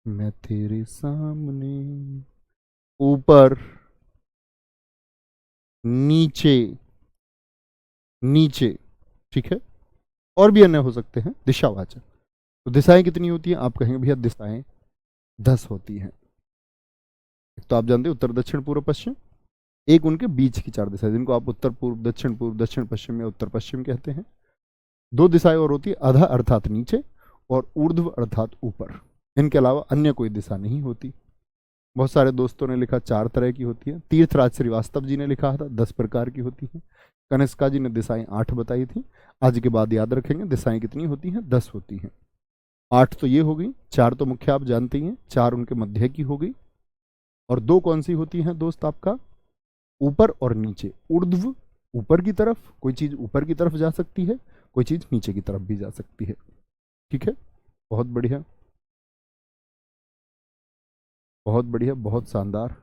मैं तेरे सामने, ऊपर, नीचे, नीचे, ठीक है। और भी अन्य हो सकते हैं दिशावाचक। तो दिशाएं कितनी होती हैं? आप कहेंगे भैया दिशाएं 10 होती हैं। एक तो आप जानते हैं उत्तर, दक्षिण, पूर्व, पश्चिम। एक उनके बीच की 4 दिशाएं, जिनको आप उत्तर पूर्व, दक्षिण पश्चिम या उत्तर पश्चिम कहते हैं। 2 दिशाएं और होती है, अधः अर्थात नीचे, और ऊर्ध्व अर्थात ऊपर। इनके अलावा अन्य कोई दिशा नहीं होती। बहुत सारे दोस्तों ने लिखा 4 तरह की होती है। तीर्थराज श्रीवास्तव जी ने लिखा था 10 प्रकार की होती है। कनिष्का जी ने दिशाएं 8 बताई थी। आज के बाद याद रखेंगे दिशाएं कितनी होती हैं? 10 होती हैं। 8 तो ये हो गई, 4 तो मुख्य आप जानते ही हैं, 4 उनके मध्य की हो गई, और 2 कौन सी होती हैं दोस्त? आपका ऊपर और नीचे। ऊर्ध्व ऊपर की तरफ, कोई चीज ऊपर की तरफ जा सकती है, कोई चीज नीचे की तरफ भी जा सकती है, ठीक है। बहुत बढ़िया, बहुत बढ़िया, बहुत शानदार,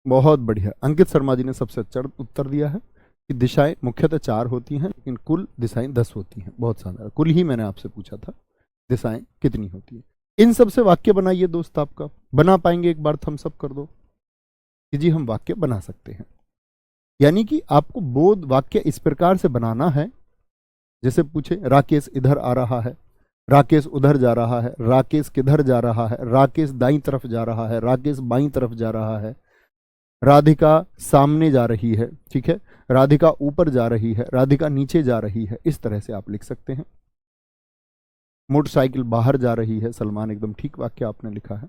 बहुत बढ़िया। अंकित शर्मा जी ने सबसे अच्छा उत्तर दिया है कि दिशाएं मुख्यतः 4 होती हैं, लेकिन कुल दिशाएं 10 होती हैं। बहुत शानदार। कुल ही मैंने आपसे पूछा था दिशाएं कितनी होती है। इन सब से वाक्य बनाइए दोस्त। आपका बना पाएंगे? एक बार थम्स अप कर दो कि जी हम वाक्य बना सकते हैं। यानी कि आपको बोध वाक्य इस प्रकार से बनाना है, जैसे पूछे राकेश इधर आ रहा है, राकेश उधर जा रहा है, राकेश किधर जा रहा है, राकेश दाईं तरफ जा रहा है, राकेश बाईं तरफ जा रहा है, राधिका सामने जा रही है, ठीक है, राधिका ऊपर जा रही है, राधिका नीचे जा रही है। इस तरह से आप लिख सकते हैं। मोटरसाइकिल बाहर जा रही है, सलमान, एकदम ठीक वाक्य आपने लिखा है।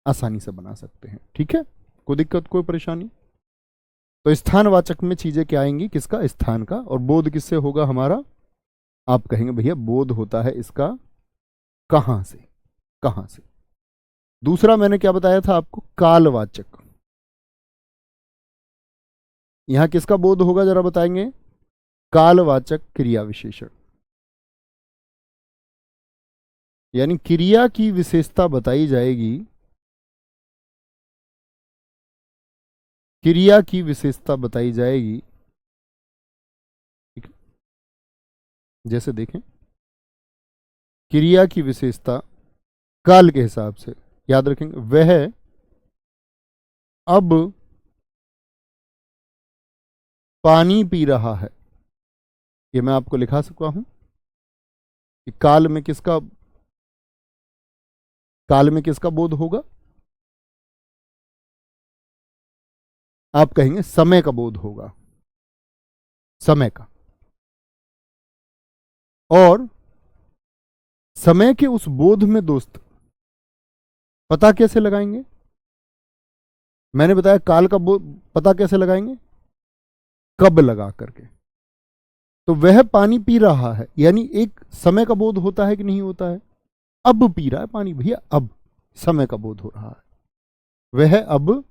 आसानी से बना सकते हैं, ठीक है। कोई दिक्कत, कोई परेशानी? तो स्थानवाचक में चीजें क्या आएंगी? किसका? स्थान का। और बोध किससे होगा हमारा? आप कहेंगे भैया बोध होता है इसका कहां से, कहां से। दूसरा मैंने क्या बताया था आपको? कालवाचक। यहां किसका बोध होगा जरा बताएंगे? कालवाचक क्रिया विशेषण, यानी क्रिया की विशेषता बताई जाएगी, क्रिया की विशेषता बताई जाएगी, ठीक है? जैसे देखें, क्रिया की विशेषता काल के हिसाब से याद रखेंगे। वह अब पानी पी रहा है, ये मैं आपको लिखा सकता हूं कि काल में किसका बोध होगा? आप कहेंगे समय का बोध होगा, समय का। और समय के उस बोध में दोस्त पता कैसे लगाएंगे? मैंने बताया काल का बोध पता कैसे लगाएंगे? कब लगा करके। तो वह पानी पी रहा है, यानी एक समय का बोध होता है कि नहीं होता है? अब पी रहा है पानी भैया, अब समय का बोध हो रहा है। वह अब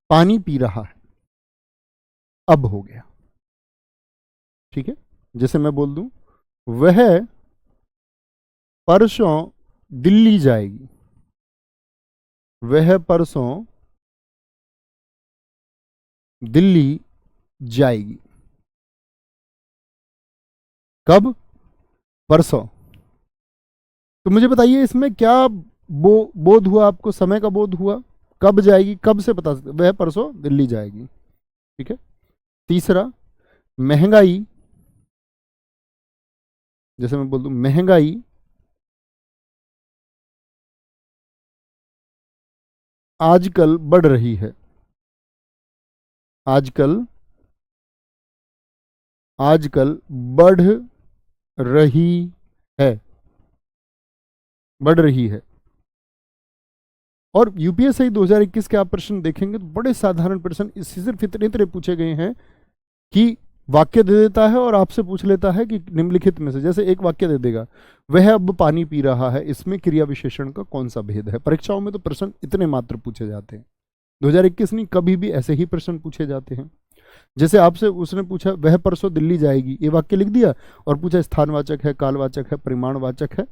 पानी पी रहा है, अब हो गया, ठीक है। जैसे मैं बोल दूं वह परसों दिल्ली जाएगी, वह परसों दिल्ली जाएगी। कब? परसों। तो मुझे बताइए इसमें क्या बोध हुआ आपको, समय का बोध हुआ, कब जाएगी, कब से पता सकते, वह परसों दिल्ली जाएगी। ठीक है। तीसरा, महंगाई, जैसे मैं बोल दूं महंगाई आजकल बढ़ रही है, आजकल आजकल बढ़ रही है, बढ़ रही है। और यूपीएससी 2021 के आप प्रश्न देखेंगे तो बड़े साधारण प्रश्न इससे सिर्फ इतने तरह पूछे गए हैं कि वाक्य दे देता है और आपसे पूछ लेता है कि निम्नलिखित में से, जैसे एक वाक्य दे देगा, वह अब पानी पी रहा है, इसमें क्रिया विशेषण का कौन सा भेद है। परीक्षाओं में तो प्रश्न इतने मात्र पूछे जाते हैं, 2021 नहीं कभी भी ऐसे ही प्रश्न पूछे जाते हैं। जैसे आपसे उसने पूछा वह परसों दिल्ली जाएगी, ये वाक्य लिख दिया और पूछा स्थानवाचक है, कालवाचक है, परिमाणवाचक है,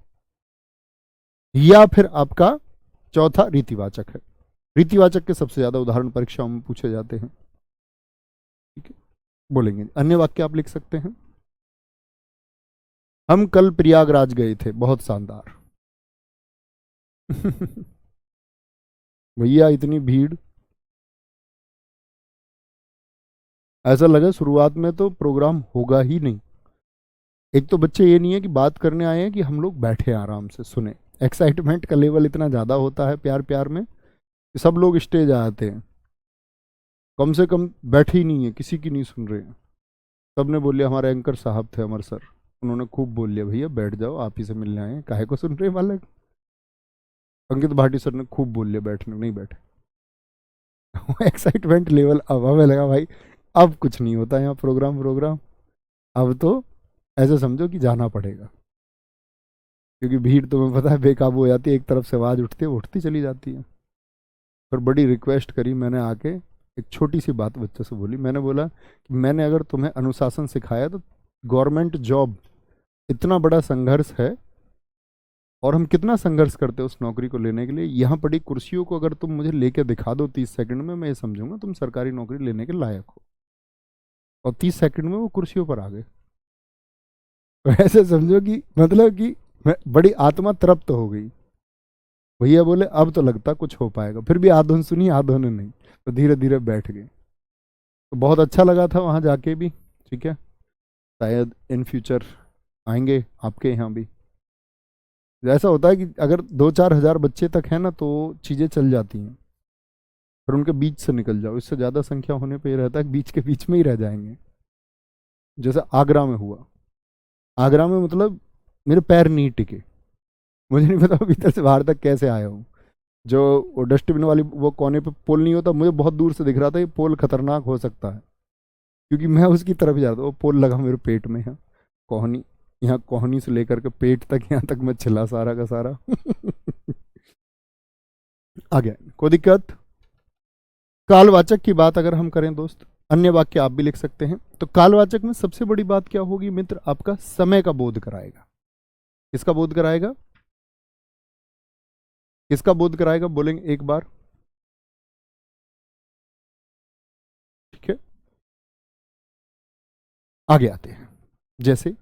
या फिर आपका चौथा रीतिवाचक है। रीतिवाचक के सबसे ज्यादा उदाहरण परीक्षाओं में पूछे जाते हैं। ठीक है, बोलेंगे। अन्य वाक्य आप लिख सकते हैं, हम कल प्रयागराज गए थे, बहुत शानदार। भैया इतनी भीड़, ऐसा लगा शुरुआत में तो प्रोग्राम होगा ही नहीं। एक तो बच्चे ये नहीं है कि बात करने आए हैं, कि हम लोग बैठे आराम से सुने। एक्साइटमेंट का लेवल इतना ज़्यादा होता है प्यार प्यार में कि सब लोग स्टेज आ जाते हैं, कम से कम बैठे ही नहीं है, किसी की नहीं सुन रहे हैं। सब ने बोल लिया, हमारे एंकर साहब थे अमर सर, उन्होंने खूब बोल लिया, भैया बैठ जाओ, आप ही से मिलने आए हैं, काहे को सुन रहे बालक। अंकित भाटी सर ने खूब बोल लिया, बैठने नहीं बैठे। एक्साइटमेंट लेवल अब हमें लगा भाई अब कुछ नहीं होता यहाँ, प्रोग्राम अब तो ऐसे समझो कि जाना पड़ेगा, क्योंकि भीड़ तुम्हें पता है बेकाबू हो जाती है, एक तरफ से आवाज़ उठती है, उठती चली जाती है। पर बड़ी रिक्वेस्ट करी मैंने आके, एक छोटी सी बात बच्चों से बोली, मैंने बोला कि मैंने अगर तुम्हें अनुशासन सिखाया तो गवर्नमेंट जॉब इतना बड़ा संघर्ष है, और हम कितना संघर्ष करते हैं उस नौकरी को लेने के लिए। यहाँ पड़ी कुर्सियों को अगर तुम मुझे लेके दिखा दो 30 सेकंड में, मैं ये समझूंगा तुम सरकारी नौकरी लेने के लायक हो। और 30 सेकंड में वो कुर्सियों पर आ गए। तो ऐसे समझो कि मतलब कि बड़ी आत्मा तृप्त हो गई। भैया बोले अब तो लगता कुछ हो पाएगा, फिर भी आधों सुनी आधों ने नहीं, तो धीरे धीरे बैठ गए। तो बहुत अच्छा लगा था वहाँ जाके भी। ठीक है, शायद इन फ्यूचर आएंगे आपके यहाँ भी। ऐसा होता है कि अगर 2-4 हज़ार बच्चे तक हैं ना तो चीज़ें चल जाती हैं, फिर उनके बीच से निकल जाओ, इससे ज़्यादा संख्या होने पे ये रहता है कि बीच के बीच में ही रह जाएंगे। जैसे आगरा में हुआ, आगरा में मतलब मेरे पैर नहीं टिके, मुझे नहीं पता भीतर से बाहर तक कैसे आया हूँ। जो डस्टबिन वाली वो कोने पे पोल नहीं होता, मुझे बहुत दूर से दिख रहा था ये पोल खतरनाक हो सकता है, क्योंकि मैं उसकी तरफ जा रहा था, वो पोल लगा मेरे पेट में है, कोहनी, यहाँ कोहनी से लेकर के पेट तक, यहाँ तक मैं छिला सारा का सारा। आ गया, कोई दिक्कत। कालवाचक की बात अगर हम करें दोस्त, अन्य वाक्य आप भी लिख सकते हैं। तो कालवाचक में सबसे बड़ी बात क्या होगी मित्र, आपका समय का बोध कराएगा। किसका बोध कराएगा, किसका बोध कराएगा, बोलेंगे एक बार। ठीक है, आगे आते हैं। जैसे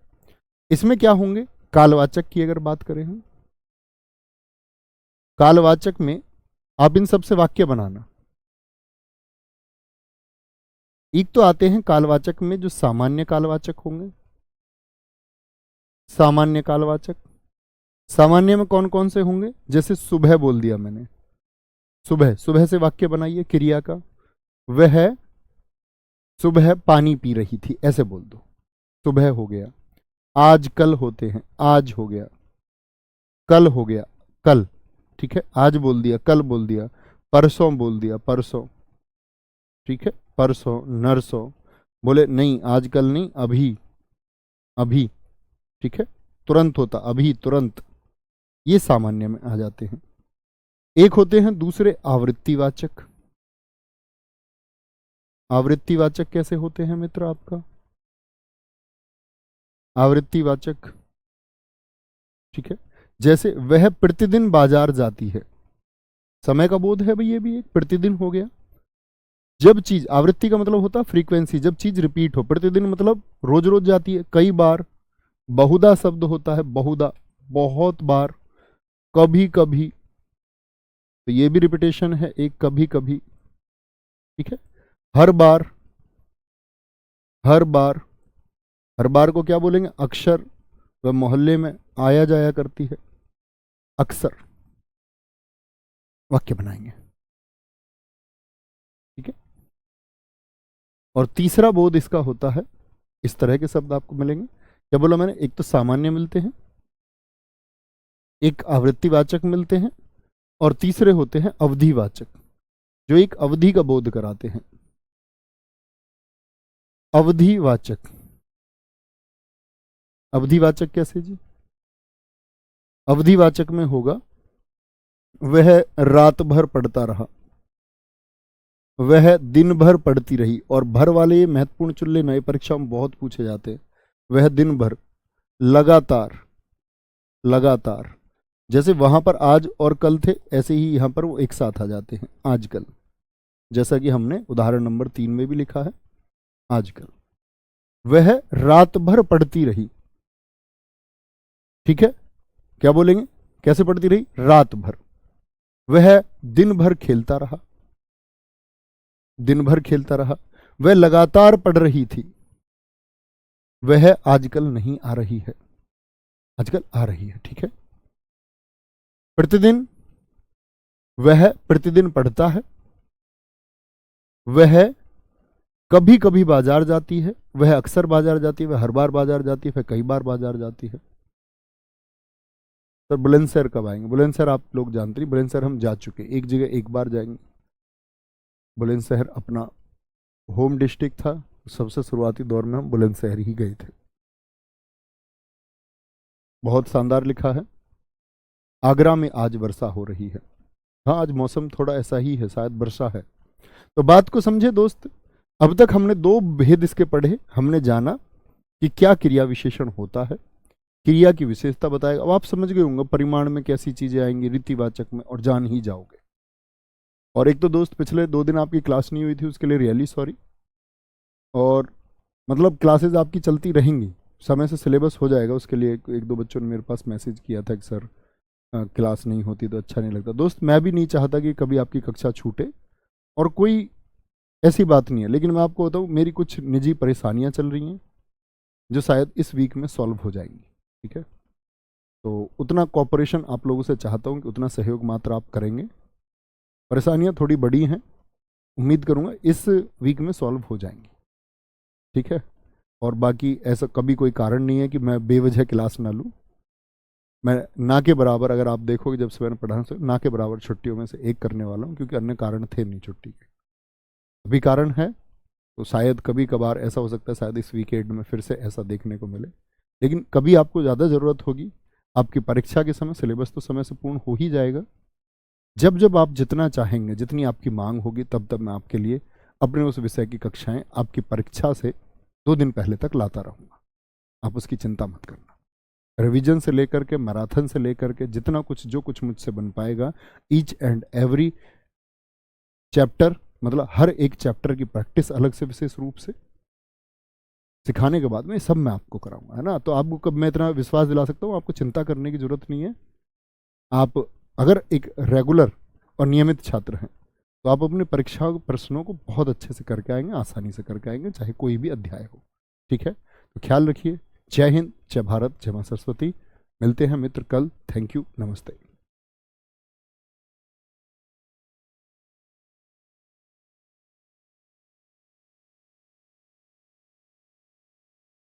इसमें क्या होंगे, कालवाचक की अगर बात करें हम, कालवाचक में आप इन सबसे वाक्य बनाना। एक तो आते हैं कालवाचक में जो सामान्य कालवाचक होंगे, सामान्य कालवाचक। सामान्य में कौन कौन से होंगे, जैसे सुबह बोल दिया मैंने, सुबह, सुबह से वाक्य बनाइए क्रिया का, वह सुबह पानी पी रही थी, ऐसे बोल दो, सुबह हो गया। आज कल होते हैं, आज हो गया, कल हो गया, कल। ठीक है, आज बोल दिया, कल बोल दिया, परसों बोल दिया, परसों। ठीक है, परसों, नरसों, बोले नहीं आजकल नहीं, अभी, अभी। ठीक है, तुरंत होता, अभी, तुरंत, ये सामान्य में आ जाते हैं। एक होते हैं दूसरे आवृत्तिवाचक। आवृत्तिवाचक कैसे होते हैं मित्र आपका, आवृत्तिवाचक। ठीक है, जैसे वह प्रतिदिन बाजार जाती है, समय का बोध है भाई, ये भी एक प्रतिदिन हो गया। जब चीज, आवृत्ति का मतलब होता है फ्रीक्वेंसी, जब चीज रिपीट हो, प्रतिदिन मतलब रोज रोज जाती है, कई बार। बहुधा शब्द होता है, बहुधा, बहुत बार, कभी कभी, तो ये भी रिपीटेशन है, एक कभी कभी, ठीक है। हर बार, हर बार, हर बार को क्या बोलेंगे? अक्सर। वह मोहल्ले में आया जाया करती है, अक्सर। वाक्य बनाएंगे, ठीक है। और तीसरा बोध इसका होता है, इस तरह के शब्द आपको मिलेंगे। क्या बोला मैंने? एक तो सामान्य मिलते हैं, एक आवृत्तिवाचक मिलते हैं, और तीसरे होते हैं अवधिवाचक, जो एक अवधि का बोध कराते हैं। अवधिवाचक, अवधिवाचक कैसे जी? अवधिवाचक में होगा वह रात भर पढ़ता रहा, वह दिन भर पढ़ती रही। और भर वाले ये महत्वपूर्ण चुल्ले नए परीक्षा में बहुत पूछे जाते हैं। वह दिन भर, लगातार, लगातार। जैसे वहां पर आज और कल थे, ऐसे ही यहां पर वो एक साथ आ जाते हैं, आजकल। जैसा कि हमने उदाहरण नंबर 3 में भी लिखा है, आजकल। वह रात भर पढ़ती रही, ठीक है। क्या बोलेंगे? कैसे पढ़ती रही? रात भर। वह दिन भर खेलता रहा, दिन भर खेलता रहा। वह लगातार पढ़ रही थी, वह आजकल नहीं आ रही है, आजकल आ रही है, ठीक है। प्रतिदिन, वह प्रतिदिन पढ़ता है। वह कभी कभी बाजार जाती है, वह अक्सर बाजार जाती है, वह हर बार बाजार जाती है, वह कई बार बाजार जाती है। सर बुलंदशहर कब आएंगे? बुलंदशहर आप लोग जानते हैं, बुलंदशहर हम जा चुके, एक जगह एक बार जाएंगे। बुलंदशहर अपना होम डिस्ट्रिक्ट था, सबसे शुरुआती दौर में हम बुलंदशहर ही गए थे। बहुत शानदार लिखा है, आगरा में आज वर्षा हो रही है। हाँ, आज मौसम थोड़ा ऐसा ही है, शायद वर्षा है। तो बात को समझे दोस्त। अब तक हमने 2 भेद इसके पढ़े। हमने जाना कि क्या क्रिया विशेषण होता है, क्रिया की विशेषता बताएगा। अब आप समझ गए होंगे परिमाण में कैसी चीजें आएंगी, रीतिवाचक में, और जान ही जाओगे। और एक तो दोस्त, पिछले 2 दिन आपकी क्लास नहीं हुई थी, उसके लिए रियली सॉरी। और मतलब क्लासेस आपकी चलती रहेंगी, समय से सिलेबस हो जाएगा। उसके लिए एक 2 बच्चों ने मेरे पास मैसेज किया था कि सर क्लास नहीं होती तो अच्छा नहीं लगता। दोस्त, मैं भी नहीं चाहता कि कभी आपकी कक्षा छूटे, और कोई ऐसी बात नहीं है। लेकिन मैं आपको बताऊं, मेरी कुछ निजी परेशानियां चल रही हैं जो शायद इस वीक में सॉल्व हो जाएंगी, ठीक है। तो उतना कॉपरेशन आप लोगों से चाहता हूं कि उतना सहयोग मात्र आप करेंगे। परेशानियां थोड़ी बड़ी हैं, उम्मीद करूंगा इस वीक में सॉल्व हो जाएंगी, ठीक है। और बाकी ऐसा कभी कोई कारण नहीं है कि मैं बेवजह क्लास ना लूँ। मैं ना के बराबर, अगर आप देखोगे जब से मैंने पढ़ाना से, ना के बराबर छुट्टियों में से एक करने वाला हूँ, क्योंकि अन्य कारण थे नहीं छुट्टी के। अभी कारण है तो शायद कभी कभार ऐसा हो सकता है, शायद इस वीकेंड में फिर से ऐसा देखने को मिले। लेकिन कभी आपको ज़्यादा ज़रूरत होगी, आपकी परीक्षा के समय सिलेबस तो समय से पूर्ण हो ही जाएगा। जब जब आप जितना चाहेंगे, जितनी आपकी मांग होगी, तब तब मैं आपके लिए अपने उस विषय की कक्षाएं आपकी परीक्षा से 2 दिन पहले तक लाता रहूँगा। आप उसकी चिंता मत करना। रिवीजन से लेकर के, मैराथन से लेकर के, जितना कुछ जो कुछ मुझसे बन पाएगा, ईच एंड एवरी चैप्टर, मतलब हर एक चैप्टर की प्रैक्टिस अलग से विशेष रूप से सिखाने के बाद में सब मैं आपको कराऊंगा, है ना। तो आपको कब मैं इतना विश्वास दिला सकता हूँ, आपको चिंता करने की जरूरत नहीं है। आप अगर एक रेगुलर और नियमित छात्र हैं तो आप अपनी परीक्षा प्रश्नों को बहुत अच्छे से करके आएंगे, आसानी से करके आएंगे, चाहे कोई भी अध्याय हो, ठीक है। तो ख्याल रखिए। जय हिंद, जय भारत, जय मां सरस्वती। मिलते हैं मित्र कल। थैंक यू, नमस्ते।